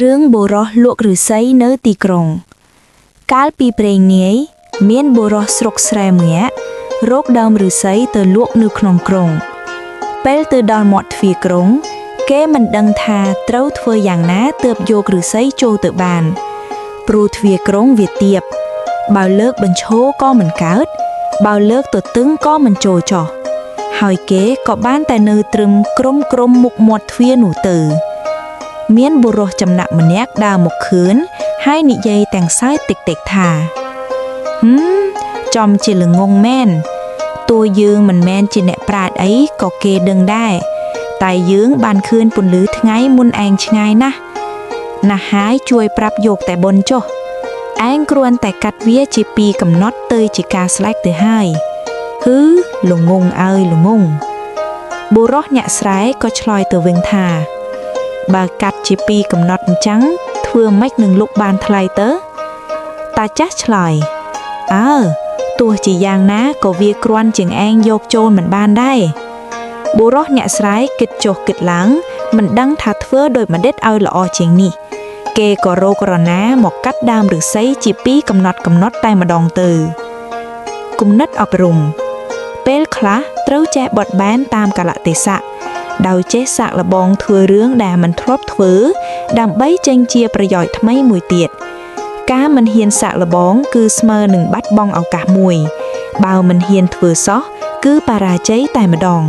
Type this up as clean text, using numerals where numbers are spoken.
រឿងបុរសលក់ឫស្សីនៅទីក្រុងកាលពីព្រេងនាយមានបុរសស្រុកស្រែម្នាក់រកដើមឫស្សីទៅលក់នៅក្នុងក្រុងពេលទៅដល់មាត់ទ្វារក្រុងគេមិនដឹងថាត្រូវធ្វើយ៉ាងណាទើបយកឫស្សីចូលទៅបានព្រោះទ្វារក្រុងវាទាបបើលើកបញ្ឈរក៏មិនកើតបើលើកទទឹងក៏មិនចូលចុះហើយគេក៏បានតែនៅត្រឹមក្រុមមុខមាត់ទ្វារនោះទៅមានបុរសចំណាក់ម្នាក់ដើរមកឃើញហើយនិយាយទាំងសើចតិចថាចំជាល្ងងមែនតួយើងមិនមែនជាអ្នកប្រាជ្ញអីក៏គេដឹងដែរតែយើងបានឃើញពន្លឺថ្ងៃមុនឯងឆ្ងាយណាស់ហើយជួយប្រាប់យកតែបុណ្យចុះឯងគ្រាន់តែកាត់វាជាពីរកំណត់ទៅជាការស្លែកទៅហើយល្ងងអើយល្ងងបុរសញាក់ស្រែក៏ឆ្លើយទៅវិញថាបើកាត់ជាពីរកំណត់អញ្ចឹងធ្វើម៉េចនឹងលុកបានថ្លៃទៅតាចាស់ឆ្លើយទោះជាយ៉ាងណាក៏វាគ្រាន់ជាងឯងយកចូលមិនបានដែរបុរសញាក់ស្រែគិតចុះគិតឡើងមិនដឹងថាធ្វើដូចម្ដេចឲ្យល្អជាងនេះគេក៏រករណាមកកាត់ដើមឫស្សីជាពីរកំណត់តែម្ដងទៅគំនិតអប់រំពេលខ្លះត្រូវចេះបត់បែនតាមកាលៈទេសៈដោយចេះសាកល្បងធ្វើរឿងដែលមិនធ្លាប់ធ្វើដើម្បីចេញជាប្រយោជន៍ថ្មីមួយទៀតការមិនហ៊ានសាកល្បងគឺស្មើនឹងបាត់បង់ឱកាសមួយបើមិនហ៊ានធ្វើសោះគឺបរាជ័យតែម្ដង